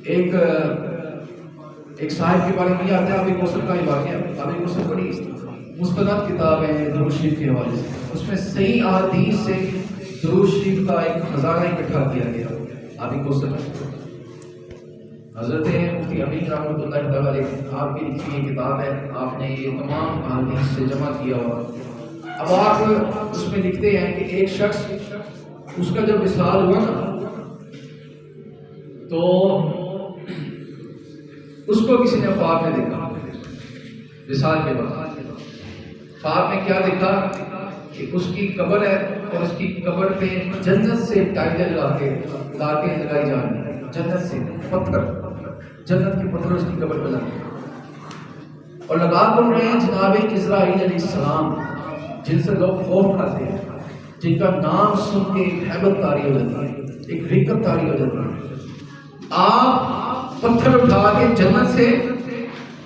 ایک صاحب کے بارے میں یہ آتا ہے ابی کوثر کا ہی واقعہ. ابی کوثر بڑی مستند کتاب ہے درود شریف کے حوالے سے. اس میں صحیح احادیث سے درود شریف کا ایک خزانہ اکٹھا کیا گیا. ابی کوثر حضرت مفتی امین رحمۃ اللہ تعالیٰ علیہ آپ کی لکھی یہ کتاب ہے. آپ نے یہ تمام احادیث سے جمع کیا ہوا. اب آپ اس میں لکھتے ہیں کہ ایک شخص اس کا جب وصال ہوا نا تو اس کو کسی نے خواب میں دیکھا. وصال کے بعد خواب میں کیا دیکھا کہ اس کی قبر ہے اور اس کی قبر پہ جنت سے ٹائلیں لگائی جا رہی ہیں. جنت سے پتھر، جنت کے پتھر اس کی قبر پہ لگے اور لگا کر رہے ہیں جناب اسرائیل علیہ السلام، جن سے لوگ خوف کھاتے ہیں، جن کا نام سن کے ایک ہیبت طاری ہو جاتی ہے، ایک رکت طاری ہو جاتی ہے. آپ پتھر اٹھا کے جنت سے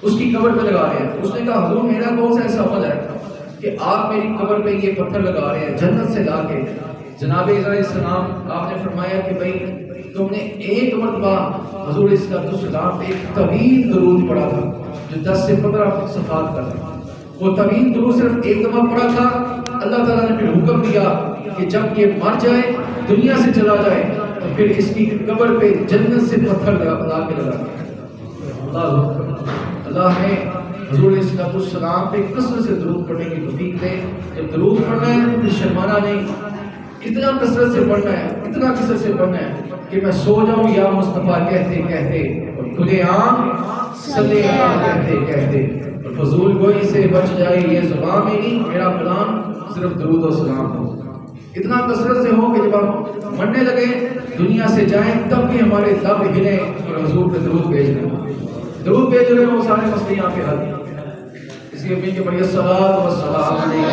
اس کی قبر پہ لگا رہے ہیں. اس نے کہا حضور میرا کون سا ایسا عمل ہے کہ آپ میری قبر پہ یہ پتھر لگا رہے ہیں جنت سے لا کے. جناب علیہ السلام آپ نے فرمایا کہ بھائی تم نے ایک مرتبہ حضور صلی اللہ علیہ وسلم پہ ایک طویل درود پڑھا تھا جو 10 سے 15 صفحات کا تھا. وہ طویل درود صرف ایک دفعہ پڑھا تھا. اللہ تعالیٰ نے پھر حکم دیا کہ جب یہ مر جائے دنیا سے چلا جائے تو پھر اس کی قبر پہ جنت سے پتھر لا کے لگا. اللہ نے حضور صلی اللہ علیہ وسلم پہ کثرت سے درود پڑھنے کی توفیق دے. جب درود پڑھنا ہے تو پھر شرمانا نہیں، اتنا کثرت سے پڑھنا ہے، اتنا کثرت سے پڑھنا ہے کہ میں سو جاؤں یا مصطفیٰ کہتے کہتے اور کھلے عام صلی اللہ کہتے کہتے اور فضول گوئی سے بچ جائے یہ زبان میری، میرا کلام صرف درود و سلام ہو. اتنا کثرت سے ہو کہ جب ہم مرنے لگے دنیا سے جائیں تب بھی ہمارے لب ہلیں اور حضور پہ درود بھیج رہے ہوں. درود بھیج رہے ہوں، وہ سارے مسئلے یہاں پہ حل ہیں. اس لیے اپنی کے بڑی الصلاۃ والسلام علیہ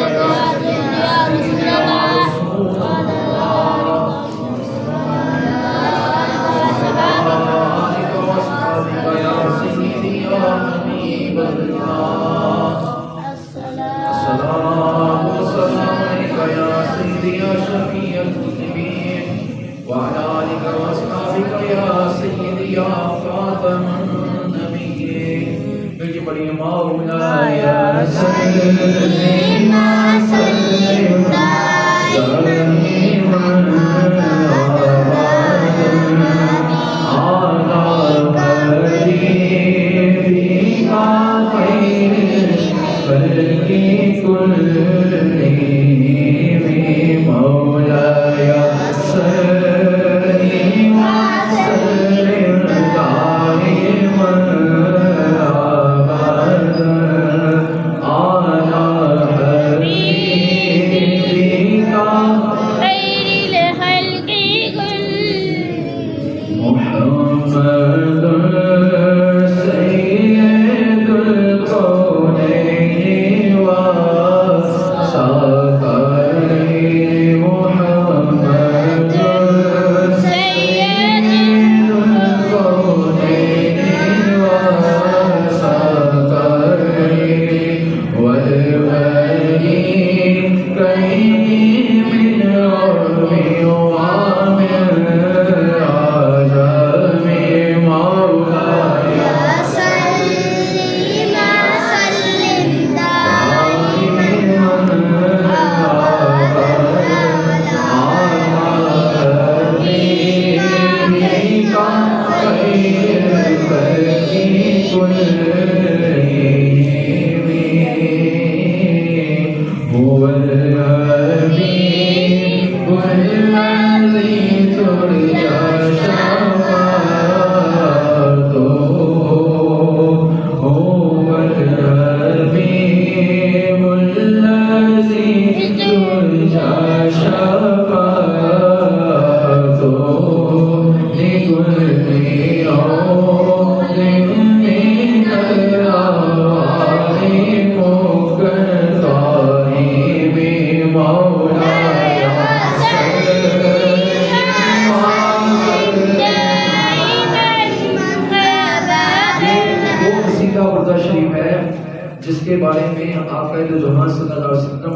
جس کے بارے میں آقا دو جہاں صلی اللہ علیہ وسلم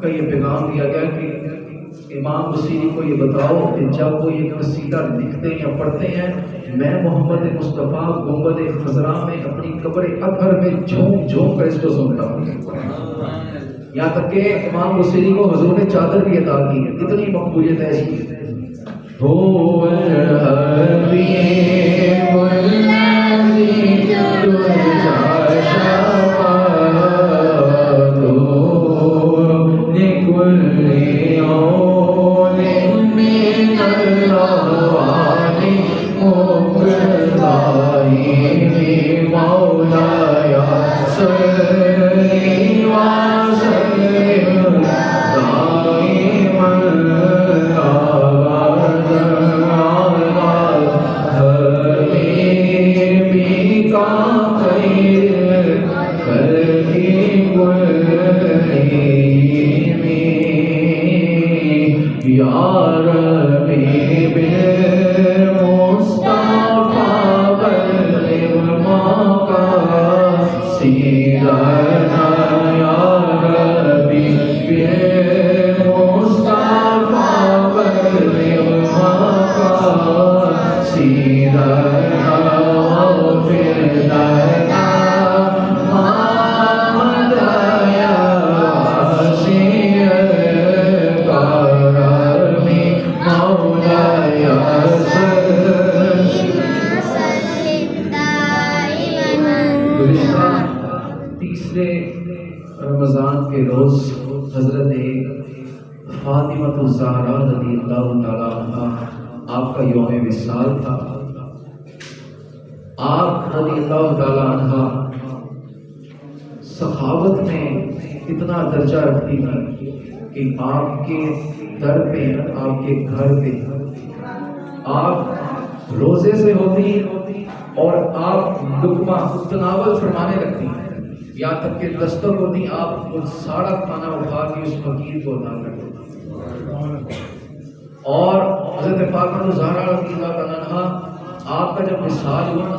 کا یہ پیغام دیا گیا کہ امام بصیری کو یہ بتاؤ کہ جب وہ یہ قصیدہ لکھتے ہیں یا پڑھتے ہیں، میں محمد مصطفیٰ گنبد خضرا میں اپنی قبر اطہر میں جھوم جھوم کر اس کو سنتا ہوں، یہاں تک کہ امام بصیری کو حضور نے چادر بھی عطا کی ہے، اتنی مقبولیت ہے اس کی۔ هو الحبيب الذي ترجى شفاعته لكل عون من الأهوال مقتضاه مولاي صل وسلم دائما رمضان کے روز حضرت فاطمہ الزہرا رضی اللہ تعالیٰ عنہ آپ کا یوم وصال تھا۔ آپ رضی اللہ تعالیٰ عنہ سخاوت میں اتنا درجہ رکھتی تھی کہ آپ کے در پہ، آپ کے گھر پہ آپ روزے سے ہوتی اور آپ لقمہ تناول فرمانے لگتی، یہاں تک کہ دستک ہوتی آپ وہ سارا کھانا اٹھا کے اس فقیر کو عطا کر دیتی۔ اور حضرت فاطمہ الزہرا رضی اللہ تعالیٰ عنہ آپ کا جب وصال ہوا،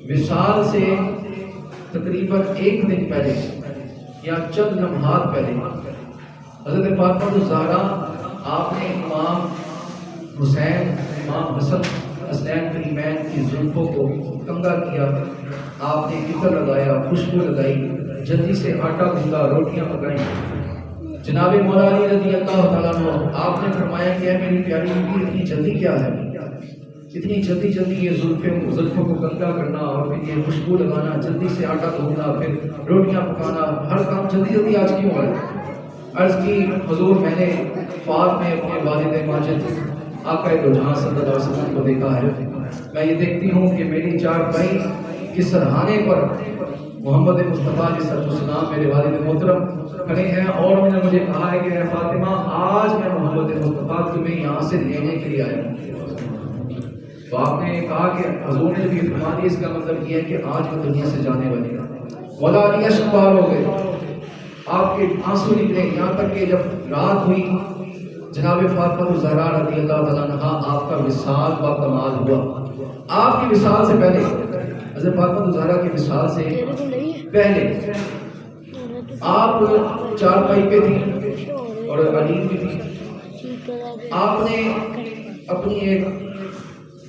وصال سے تقریباً ایک دن پہلے یا چند لمحات پہلے حضرت فاطمہ الزہرا آپ نے امام حسین، امام حسن حسنین کریمین کی زلفوں کو کنگا کیا، آپ نے عطر لگایا، خوشبو لگائی، جلدی سے آٹا گوندھا، روٹیاں پکائیں۔ جناب مولا علی رضی اللہ تعالیٰ عنہ آپ نے فرمایا کہ اے میری پیاری بیٹی، اتنی جلدی کیا ہے؟ اتنی جلدی جلدی یہ زلفوں کو کنگا کرنا اور پھر یہ خوشبو لگانا، جلدی سے آٹا گوندھنا، پھر روٹیاں پکانا، ہر کام جلدی جلدی آج کیوں ہے؟ عرض کی حضور میں نے فاط میں اپنے والد ماجد آقا دو جہاں صلی اللہ علیہ وسلم کو دیکھا ہے، میں یہ دیکھتی ہوں کہ میری چارپائی کے سرہانے پر محمد مصطفیٰ علیہ السلام میرے والد محترم کھڑے ہیں، اور انہوں نے مجھے کہا ہے کہ اے فاطمہ آج میں محمد مصطفیٰ تمہیں یہاں سے لینے کے لیے آیا ہوں۔ تو آپ نے کہا کہ حضور نے بھی فرما دیا، اس کا مطلب یہ ہے کہ آج وہ دنیا سے جانے والے ہیں۔ مولا علی اشک بار ہو گئے، آپ کے آنسو نکلے، یہاں تک کہ جب رات ہوئی جناب فاطمہ الزہرا رضی اللہ تعالیٰ عنہ آپ کا وصال با کمال ہوا۔ آپ کی وصال سے پہلے، حضرت فاطمہ الزہرا کے وصال سے پہلے آپ چارپائی پہ تھی اور علیم بھی تھی، آپ نے اپنی ایک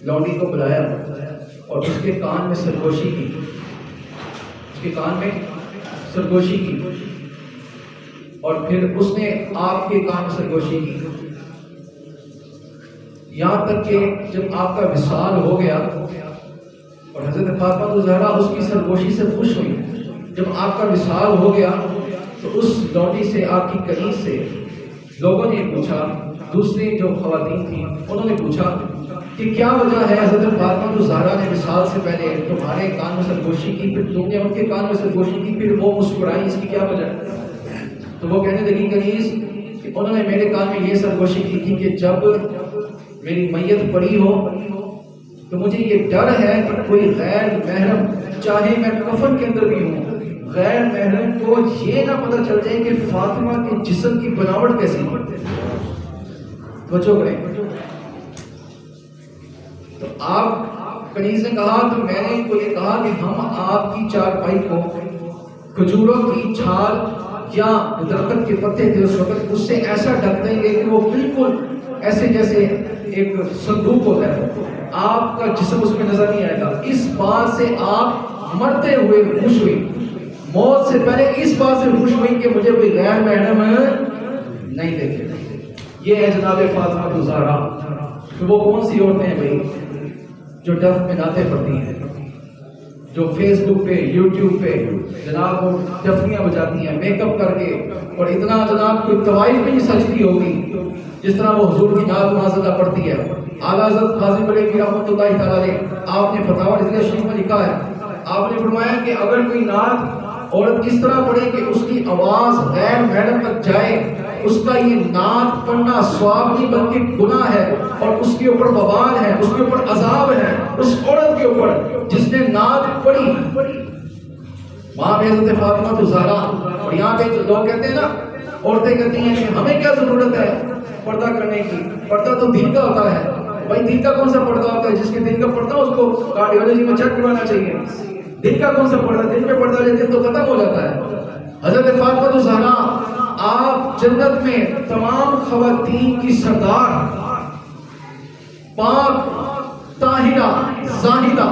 لونڈی کو بلایا اور اس کے کان میں سرگوشی کی، اس کے کان میں سرگوشی کی، اور پھر اس نے آپ کے کان میں سرگوشی کی، یہاں تک کہ جب آپ کا وصال ہو گیا اور حضرت فاطمہ الزہرا اس کی سرگوشی سے خوش ہوئی، جب آپ کا وصال ہو گیا تو اس لونڈی سے، آپ کی کنیز سے لوگوں نے پوچھا، دوسری جو خواتین تھیں انہوں نے پوچھا کہ کیا وجہ ہے حضرت فاطمہ الزہرا نے وصال سے پہلے تمہارے کان میں سرگوشی کی، پھر تم نے ان کے کان میں سرگوشی کی، پھر وہ مسکرائی، اس کی کیا وجہ ہے؟ تو وہ کہنے لگی کنیز کہ انہوں نے میرے کان میں یہ سرگوشی کی تھی کہ جب میری میت پڑی ہو تو مجھے یہ ڈر ہے کہ کوئی غیر محرم، چاہے میں کفن کے اندر بھی ہوں، غیر محرم کو یہ نہ پتہ چل جائے کہ فاطمہ کے جسم کی بناوٹ کیسی ہے۔ توجہ کریں، تو آپ کنیز نے کہا تو میں نے کو یہ کہا کہ ہم آپ کی چارپائی کو کھجوروں کی چھال یا درخت کے پتے تھے اس وقت، اس سے ایسا ڈھک دیں گے کہ وہ بالکل ایسے جیسے ایک صندوق ہوتا ہے، آپ کا جسم اس میں نظر نہیں آئے گا۔ اس بات سے آپ مرتے ہوئے خوش ہوئی، موت سے پہلے اس بات سے خوش ہوئی کہ مجھے کوئی غیر محرم نہیں دیکھے۔ یہ ہے جناب فاطمہ الزہرا۔ کہ وہ کون سی عورتیں ہیں بھائی جو ڈف میں نعتیں پڑھتی ہیں، جو فیس بک پہ یوٹیوب پہ جناب وہ ڈفیاں بجاتی ہیں میک اپ کر کے، اور اتنا جناب کوئی طوائف میں نہیں سجتی ہوگی جس طرح وہ حضور کی نعت معاذہ پڑھتی ہے۔ اعلیٰ حضرت قاضی بریلوی رحمۃ اللہ تعالیٰ علیہ، آپ نے فتاوی رضویہ شریف میں لکھا ہے، آپ نے فرمایا کہ اگر کوئی نعت عورت اس طرح پڑھے کہ اس کی آواز غیر محرم تک جائے، اس کا یہ نعت پڑھنا ثواب نہیں بلکہ گناہ ہے، اور اس کے اوپر وبال ہے، اس کے اوپر عذاب ہے اس عورت کے اوپر جس نے نعت پڑھی۔ وہاں پہ حضرت فاطمہ الزہرا، اور یہاں پہ لوگ کہتے ہیں نا، عورتیں کہتی ہیں کہ ہمیں کیا ضرورت ہے پردہ کرنے کی، پردہ تو دین کا ہوتا ہے۔ بھائی دین کا کون سا پردہ ہوتا ہے؟ جس کے دین کا پردہ اس کو کارڈیولوجی میں چیک کروانا چاہیے۔ دن کا کون سا پردہ؟ دن پہ پردہ لیتے تو ختم ہو جاتا ہے۔ حضرت فاطمہ الزہرا آپ جنت میں تمام خواتین کی سردار، پاک طاہرہ زاہدہ،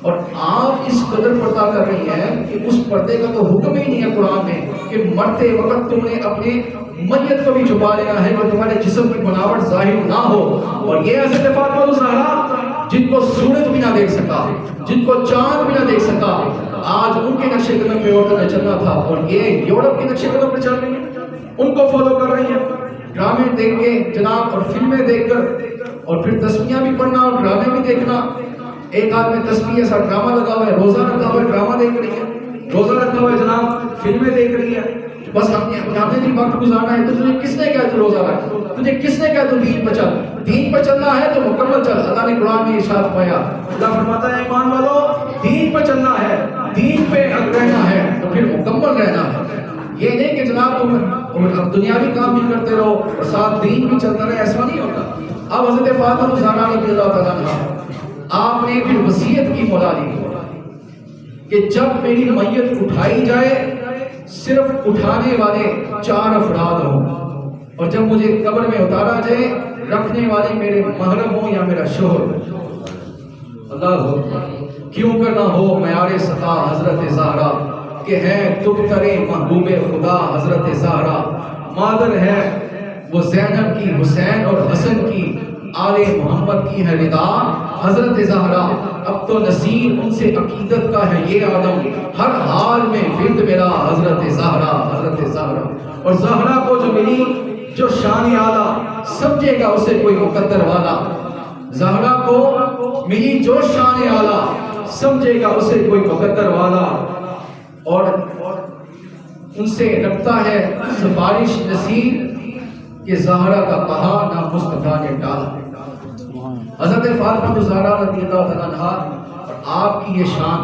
اور آپ اس قدر پردہ کر رہی ہیں کہ اس پردے کا تو حکم ہی نہیں ہے قرآن میں کہ مرتے وقت تم نے اپنے میت کو بھی چھپا لینا ہے کہ تمہارے جسم کی بناوٹ ظاہر نہ ہو۔ اور یہ حضرت فاطمہ الزہرا جن کو سورج بھی نہ دیکھ سکا، جن کو چاند بھی نہ دیکھ سکا، آج ان کے نقش قدم پہ عورتوں نے چلنا تھا، اور یہ یورپ کے نقش قدم پہ چل رہی ہیں، ان کو فالو کر رہی ہیں، ڈرامے دیکھ کے جناب اور فلمیں دیکھ کر، اور پھر تسبیحاں بھی پڑھنا اور ڈرامے بھی دیکھنا۔ ایک آدمی تسبیح ایسا ڈرامہ لگا ہوا ہے، روزہ رکھا ہوا ہے، ڈرامہ دیکھ رہی ہے، روزہ رکھا ہوا ہے جناب، فلمیں دیکھ رہی ہے، بس ہم نے نہیں وقت گزارنا ہے۔ تو تجھے کس نے کہا تو روزہ رکھ؟ تجھے کس نے کہا تو دین پر چل؟ دین پر چلنا ہے تو مکمل چل۔ اللہ نے قرآن میں ارشاد فرمایا، اللہ فرماتا ہے ایمان والو دین پر چلنا ہے، دین پہ رہنا ہے تو پھر مکمل رہنا ہے۔ یہ نہیں کہ جناب تم دنیاوی کام بھی کرتے رہو اور ساتھ دین بھی چلتا رہے، ایسا نہیں ہوتا۔ اب حضرت فاطمہ الزہرا رضی اللہ تعالیٰ عنہا، آپ نے پھر وصیت کی مولا علی کو کہ جب میری میت اٹھائی جائے صرف اٹھانے والے 4 افراد ہوں، اور جب مجھے قبر میں اتارا جائے رکھنے والے میرے محرم ہوں یا میرا شوہر۔ اللہ اکبر، کیوں کرنا ہو معیار سخا حضرت زہرا، کہ ہے دخترے محبوب خدا حضرت زہرا، مادر ہے وہ زینب کی، حسین اور حسن کی، آل محمد کی ہے رضا حضرت زہرا، اب تو نصیب ان سے عقیدت کا ہے یہ عالم، ہر حال میں ورد میرا حضرت زہرا حضرت زہرا۔ اور زہرا کو جو ملی جو شان اعلیٰ، سمجھے گا اسے کوئی مقدر والا، زہرا کو ملی جو شان اعلیٰ، سمجھے گا اسے کوئی مقدر والا، اور ان سے رکھتا ہے سفارش نصیب کہ زہرا کا کہا نہ مصطفیٰ نے ٹالا۔ حضرت فاطمہ الزہرا رضی اللہ تعالیٰ عنہا، اور آپ کی یہ شان،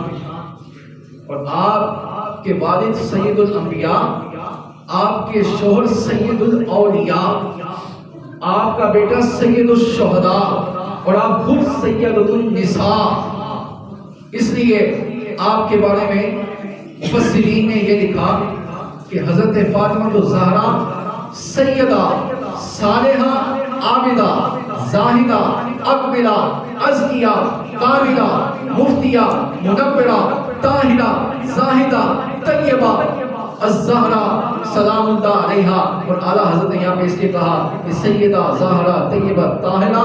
اور آپ کے والد سید الانبیاء، آپ کے شوہر سید الاولیاء، آپ کا بیٹا سید الشہداء، اور آپ خود سید النساء۔ اس لیے آپ کے بارے میں مفسرین نے یہ لکھا کہ حضرت فاطمہ الزہرا سیدہ، صالحہ، عابدہ، زاہدہ، اقبلہ، ازکیہ، کاملہ، مفتیہ، منورہ، طاہرہ، زاہدہ، طیبہ، الزہرا سلام اللہ علیہا۔ اور اعلیٰ حضرت نے یہاں پہ اس لیے کہا کہ سیدہ، زہرا، طیبہ، طاہرہ،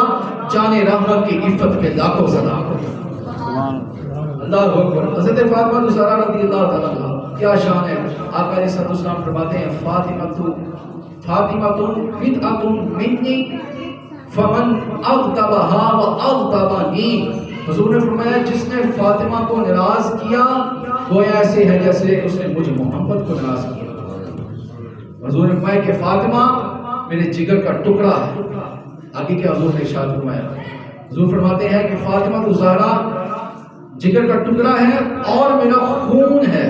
جان رحمت کی عفت پہ لاکھوں سلام۔ اللہ اکبر۔ حضرت فاطمہ الزہرا رضی اللہ تعالیٰ عنہا، کیا شان ہے۔ آقا علیہ الصلوۃ والسلام فرماتے ہیں فاطمہ بدعۃ منی فمن اغتبها واغتبنی۔ حضور نے فرمایا جس نے فاطمہ کو ناراض کیا گویا ایسے ہے جیسے اس نے مجھ محمد کو ناراض کیا۔ حضور نے فرمایا کہ فاطمہ میرے جگر کا ٹکڑا ہے۔ آگے کیا حضور نے ارشاد فرمایا؟ حضور فرماتے ہیں کہ فاطمہ الزہرا جگر کا ٹکڑا ہے اور میرا خون ہے۔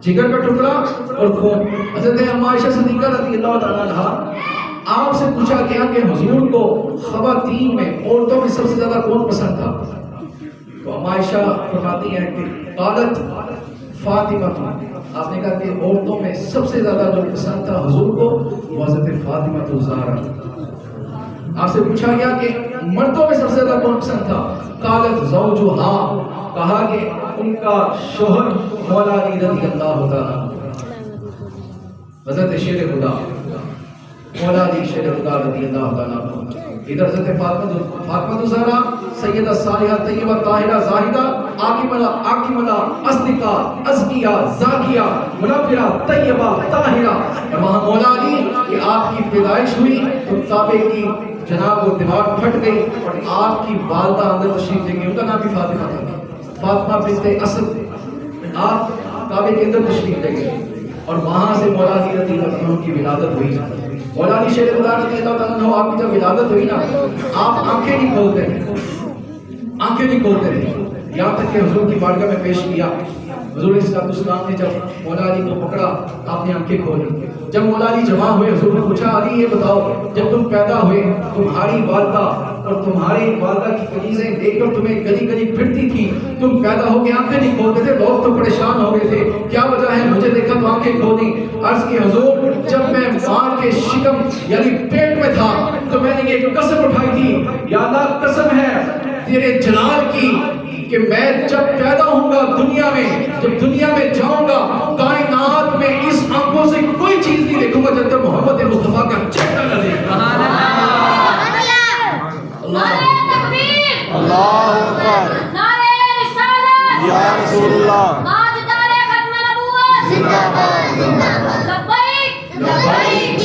جگر کا ٹکڑا اور خون۔ حضرت اما عائشہ صدیقہ رضی اللہ تعالیٰ عنہا، آپ سے پوچھا گیا کہ حضور کو خواتین میں، عورتوں میں سب سے زیادہ کون پسند تھا؟ تو اما عائشہ فرماتی ہیں کہ قالت فاطمہ، آپ نے کہا کہ عورتوں میں سب سے زیادہ جو پسند تھا حضور کو وہ حضرت فاطمہ الزہرا. آپ سے پوچھا گیا کہ مردوں میں سب سے زیادہ کون پسند تھا؟ قالت زوجھا، کہا کہ ان کا شوہر مولا علی رضی اللہ تعالیٰ، حضرت شیر خدا مولا علی شیر خدا رضی اللہ تعالیٰ. ادھر حضرت فاطمہ الزہرا سیدہ صالحہ طیبہ طاہرہ زاہدہ عاقمہ اصدقہ ازکیہ زاکیہ منورہ طیبہ طاہرہ. وہاں مولا علی کہ آپ کی پیدائش ہوئی تو کعبے کی جناب وہ دیوار پھٹ گئی اور آپ کی والدہ اندر تشریف لے گئی. ان کا نام بھی فاطمہ تھا، فاطمہ بنت اسد. آپ کعبے کے اندر تشریف لے گئے اور وہاں سے مولا علی رضی اللہ عنہ کی ولادت ہوئی. مولا علی شیر خدا رضی اللہ عنہ آپ کی جب ولادت ہوئی نا، آپ آنکھیں نہیں کھولتے تھے، آنکھیں نہیں کھولتے تھے، یہاں تک کہ حضور کی بارگاہ میں پیش کیا. حضور علیہ السلام نے جب مولا علی کو پکڑا، آپ نے آنکھیں کھولی. جب مولا علی جمع ہوئے، حضور نے پوچھا علی یہ بتاؤ جب تم پیدا ہوئے تمہاری والدہ اور تمہاری والدہ کی کنیزیں دیکھ کر تمہیں گلی گلی پھرتی تھی، تم پیدا ہو کے آنکھیں نہیں کھولتے تھے، لوگ تو پریشان ہو گئے تھے، کیا وجہ ہے؟ مجھے دیکھا تو آنکھیں کھولی. عرض کی حضور جب میں ماں کے شکم یعنی پیٹ میں تھا تو میں نے یہ قسم اٹھائی تھی، یا اللہ قسم ہے تیرے جلال کی کہ میں جب پیدا ہوں گا دنیا میں، جب دنیا میں جاؤں گا کائنات میں اس آنکھوں سے کوئی چیز نہیں دیکھوں گا جب تک محمد مصطفیٰ کا چہرہ نہ دیکھوں. اللہ اکبر، نعرہ رسالت یا رسول اللہ، تاجدار ختم نبوت زندہ باد زندہ باد. لبیک لبیک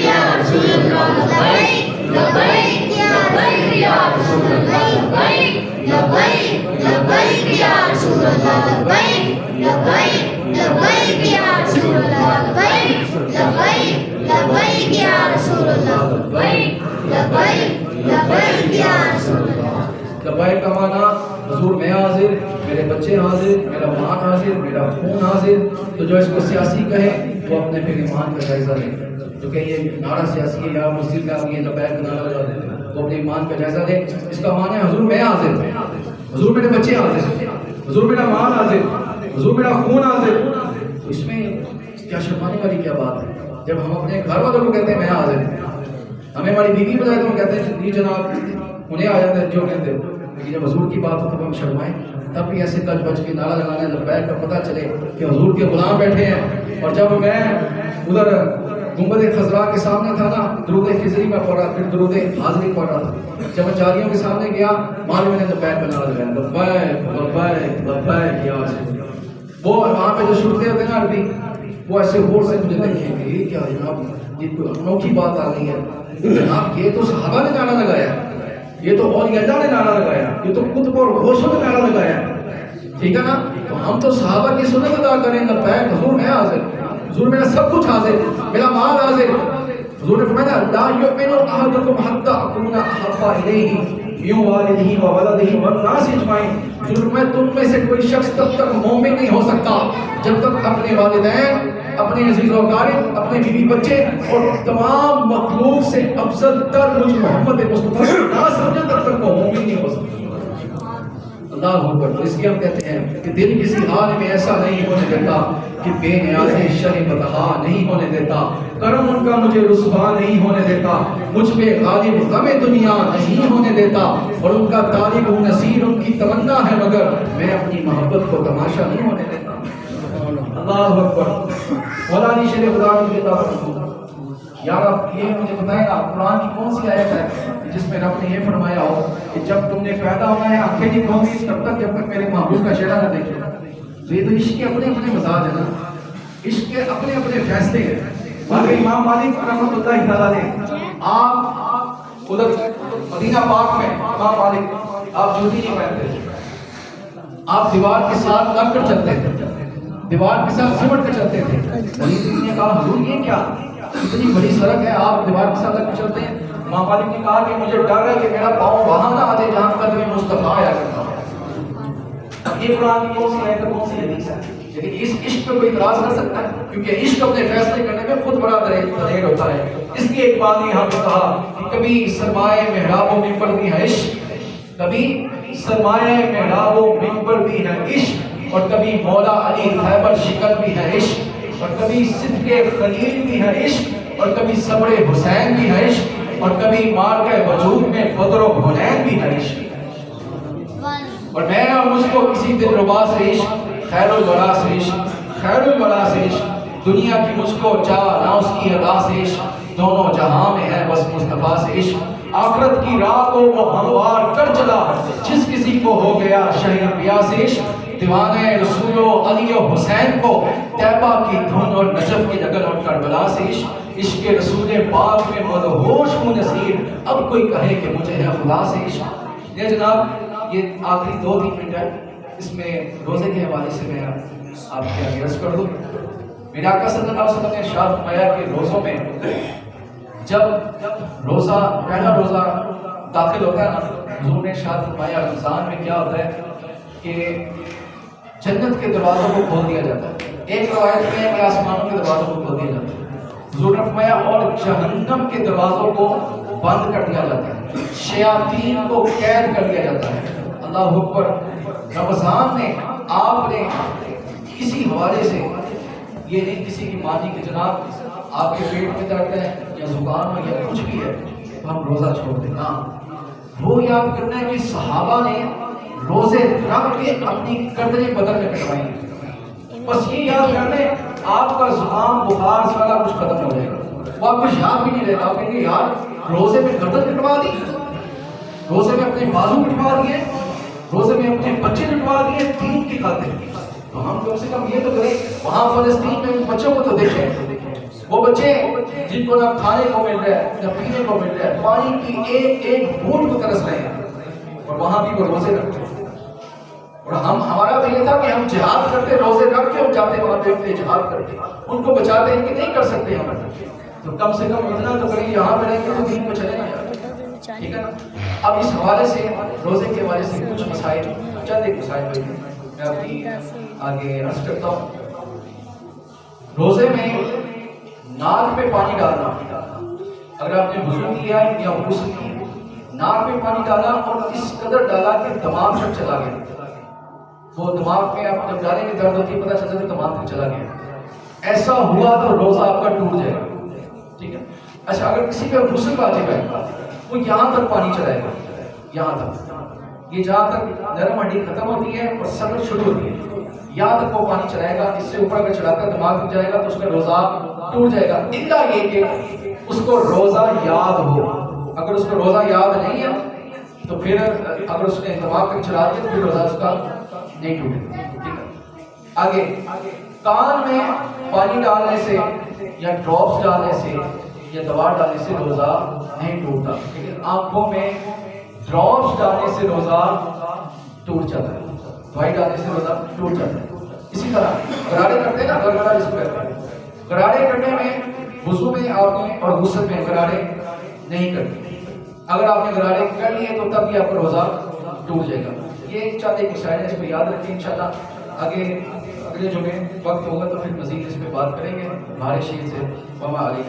یا رسول اللہ، لبیک لبیک یا رسول اللہ، لبیک لبیک لبیک یا رسول اللہ، لبیک لبیک لبیک یا رسول اللہ، لبیک لبیک لبیک یا رسول اللہ، لبیک لبیک لبیک یا رسول اللہ. لبیک کا معنی حضور میں حاضر، میرے بچے حاضر، میرا مال حاضر، میرا خون حاضر. تو جو اس کو سیاسی کہے وہ اپنے پھر ایمان کا جائزہ لے. جو کہ یہ نعرہ سیاسی ہے یا مسجد کا یہ لبیک کا نعرہ لگا دے تو اپنے ایمان کا جائزہ لے. اس کا معنی ہے حضور میں حاضر، حضور میرے بچے حاضر، حضور میرا مال حاضر، حضور میرا خون حاضر. تو اس میں کیا شرمانے والی کیا بات ہے؟ جب ہم اپنے گھر والوں کو کہتے ہیں میں حاضر، ہمیں ہماری بیوی بتائے تو ہم کہتے ہیں جی جناب، انہیں آ جاتے ہیں جو کہتے ہیں. لیکن جب حضور کی بات ہو تب ہم شرمائیں، تب بھی ایسے کج بج کے نعرہ لگانے لبیک کا پتہ چلے کہ حضور کے غلام بیٹھے ہیں. اور جب میں ادھر گنبد خضراء کے سامنے تھا نا، درود خضری میں پڑھ رہا، پھر درود حاضری پڑھ رہا تھا. جب میں جاریوں کے سامنے گیا مال میں نے لبیک کا نعرہ لگایا، لبیک لبیک لبیک یا رسول اللہ. وہ وہاں پہ جو شرطے ہوتے ہیں نا عربی، وہ ایسے غور سے مجھے دیکھیں گے، یہ کیا جناب، یہ کوئی انوکھی بات آ گئی ہے جناب. یہ تو صحابہ نے نعرہ لگایا، یہ تو اولیاء اللہ نے نعرہ لگایا، یہ تو قطب اور غوثوں نے نعرہ لگایا. ٹھیک ہے نا؟ تو ہم تو صحابہ کی سنت ادا کریں. لبیک حضور میں حاضر، حضور میرا سب کچھ حاضر، میرا مال حاضر. حضور نے فرمایا لا یؤمن احدکم حتی اکون احب الیہ من والدہ وولدہ والناس اجمعین. حضور میں تم میں سے کوئی شخص تب تک مومن نہیں ہو سکتا جب تک اپنے والدین، اپنے عزیز و اقارب، اپنے بیوی بچے اور تمام مخلوق سے افضل تر مجھ محمد مصطفیٰ نہ سمجھے تب تک وہ مومن نہیں ہو سکتا. اللہ اکبر. تو اس لیے ہم کہتے ہیں کہ دل کسی حال میں ایسا نہیں ہونے دیتا کہ بے نیازیں شر بتہا نہیں ہونے دیتا، کرم ان کا مجھے رسوا نہیں ہونے دیتا، مجھ پہ غالب غم دنیا نہیں ہونے دیتا، اور ان کا طالب و نصیر ان کی تمنا ہے مگر میں اپنی محبت کو تماشا نہیں ہونے دیتا. اللہ اکبر. مولا علی شیر خدا رضی اللہ عنہ، یار آپ یہ مجھے بتائیں نا قرآن کی کون سی آیت ہے جس میں رب نے یہ فرمایا ہو کہ جب تم نے پیدا ہونا ہے آنکھیں نہیں کھولنی تب تک جب تک میرے محبوب کا چہرہ نہ دیکھے. تو یہ تو عشق کے اپنے اپنے مزاج ہے نا، عشق کے اپنے اپنے فیصلے ہیں. باقی امام مالک رحمۃ اللہ تعالیٰ نے آپ ادھر مدینہ پاک میں امام مالک آپ جوتی نہیں پہنتے تھے، آپ دیوار کے ساتھ لگ کر چلتے تھے، دیوار کے ساتھ سمٹ کر چلتے تھے. ولی نے کہا حضور یہ کیا اتنی بڑی سڑک ہے آپ دیوار کے ساتھ لگ کر چلتے ہیں؟ امام مالک نے کہا کہ مجھے ڈر ہے کہ میرا پاؤں وہاں نہ آ جائے جہاں قدم مصطفیٰ آیا کرتا ہے. یہ قرآن کی کون سی آیت ہے کون سی حدیث ہے؟ لیکن اس عشق پہ کوئی اعتراض کر سکتا ہے کیونکہ عشق اپنے فیصلے کرنے میں خود بڑا دلیر ہوتا ہے. اس لیے ایک بات یہاں پہ کہا کہ کبھی سرمایہ محراب و منبر بھی ہے عشق، کبھی سرمایہ محراب و منبر بھی ہے عشق. اور کبھی مولا علی خیبر شکن بھی ہے عشق، اور کبھی صدق خلیل بھی ہے عشق، اور کبھی صبر حسین بھی ہے عشق، اور کبھی مار کے وجود میں بدر و حنین بھی ہے عشق۔ اور میں اور مجھ کو کسی دل ربا سے عشق، خیر الورا سے عشق، خیر الورا سے عشق، دنیا کی مجھ کو چاہ نہ اس کی ادا سے عشق، دونوں جہاں میں ہے بس مصطفیٰ سے عشق، آخرت کی راہ کو وہ ہموار کر چلا جس کسی کو ہو گیا شہ انبیاء سے عشق، دیوانے رسول و علی و حسین کو طیبہ کی دھن اور نجف کی نگل اور کربلا سے عشق، عشق رسول پاک میں مدہوش ہوں نصیر، اب کوئی کہے کہ مجھے ہے خدا سے عشق۔ یہ جناب یہ آخری 2-3 منٹ ہے، اس میں روزے کے حوالے سے میں آپ کے آگے عرض کر دوں۔ میرے آقا صلی اللہ علیہ وسلم نے ارشاد فرمایا کہ روزوں میں جب روزہ پہلا روزہ داخل ہوتا ہے نا، حضور نے ارشاد فرمایا رمضان میں کیا ہوتا ہے کہ جنت کے دروازوں کو کھول دیا جاتا ہے، ایک روایت میں ہے کہ آسمانوں کے دروازوں کو کھول دیا جاتا ہے، حضور نے فرمایا اور جہنم کے دروازوں کو بند کر دیا جاتا ہے، شیاطین کو قید کر دیا جاتا ہے۔ اللہ اکبر۔ رمضان میں آپ نے کسی حوالے سے یہ نہیں کسی کی مانی کہ جناب آپ کے پیٹ میں درد ہے یا زکام ہے یا کچھ بھی ہے تو ہم روزہ چھوڑ دیں، ہاں وہ یاد کرنا ہے کہ صحابہ نے روزے رکھ کے اپنی گردنیں بدن میں کٹوائی، بس یہ یاد کر لیں آپ کا زکام بخار سارا کچھ ختم ہو جائے گا، وہ آپ کچھ یاد بھی نہیں رہتا، آپ کہیں گے یار روزے میں گردن کٹوا دی، روزے میں اپنے بازو کٹوا دیے، روزے میں اپنے بچے کٹوا دیے دین کی خاطر، تو ہم کم سے کم یہ تو کریں وہاں فلسطین میں ان بچوں کو تو دیکھیں، وہ بچے جن کو نہ کھانے کو مل رہا ہے نہ پینے کو مل رہا ہے، پانی کی ایک ایک بوند کو ترس رہے ہیں، اور وہاں بھی وہ روزے رکھتے ہیں۔ اور ہمارا تو یہ تھا کہ ہم جہاد کرتے، روزے رکھ کے ہم جاتے وہاں پہ جہاد کرتے، ان کو بچاتے ہیں کہ نہیں کر سکتے ہم، تو کم سے کم اتنا تو کریں یہاں پہ رہیں گے تو دین کو چلے نہ جاتے، ٹھیک ہے نا۔ اب اس حوالے سے روزے کے حوالے سے کچھ مسائل، چند ایک مسائل میں اپنی آگے عرض کرتا ہوں۔ روزے میں ناک پہ پانی ڈالنا، اگر آپ نے وضو کیا یا غسل کیا، ناک پہ پانی ڈالا اور اس قدر ڈالا کہ دماغ تک چلا گیا، وہ دماغ میں آپ جب ڈالیں گے درد ہوتی ہے پتہ چلتا ہے دماغ تک چلا گیا، ایسا ہوا تو روزہ آپ کا ٹوٹ جائے گا، ٹھیک ہے۔ اچھا اگر کسی پہ غسل واجب ہے وہ یہاں تک پانی چلائے گا، یہاں تک، یہ جہاں تک نرم ہڈی ختم ہوتی ہے اور صدر شروع ہوتی ہے یہاں تک وہ پانی چلائے گا، اس سے اوپر اگر چلاتا ہے دماغ تک جائے گا تو اس کا روزہ ٹوٹ جائے گا، الا یہ کہ اس کو روزہ یاد ہو، اگر اس کو روزہ یاد نہیں ہے تو پھر اگر اس نے دماغ تک چلا دیا تو پھر روزہ اس کا نہیں ٹوٹے گا، ٹھیک ہے۔ آگے کان میں پانی ڈالنے سے یا ڈراپس ڈالنے سے یا دوا ڈالنے سے روزہ نہیں ٹوٹتا، لیکن آنکھوں میں ڈراپس ڈالنے سے روزہ ٹوٹ جاتا ہے، دوائی ڈالنے سے روزہ ٹوٹ جاتا ہے۔ اسی طرح غرارے کرتے ہیں نا، غرارہ جس کو کہتے ہیں، غرارے کرنے میں وضو میں آپ نے اور غسل میں غرارے نہیں کرتے، اگر آپ نے غرارے کر لیے تو تب بھی آپ کا روزہ ٹوٹ جائے گا۔ یہ چند ایک مسائل ہیں، اس کو یاد رکھیں، انشاءاللہ آگے اگلے جمعے وقت ہوگا تو پھر مزید اس پہ بات کریں گے ہمارے شیر سے۔ وما علیک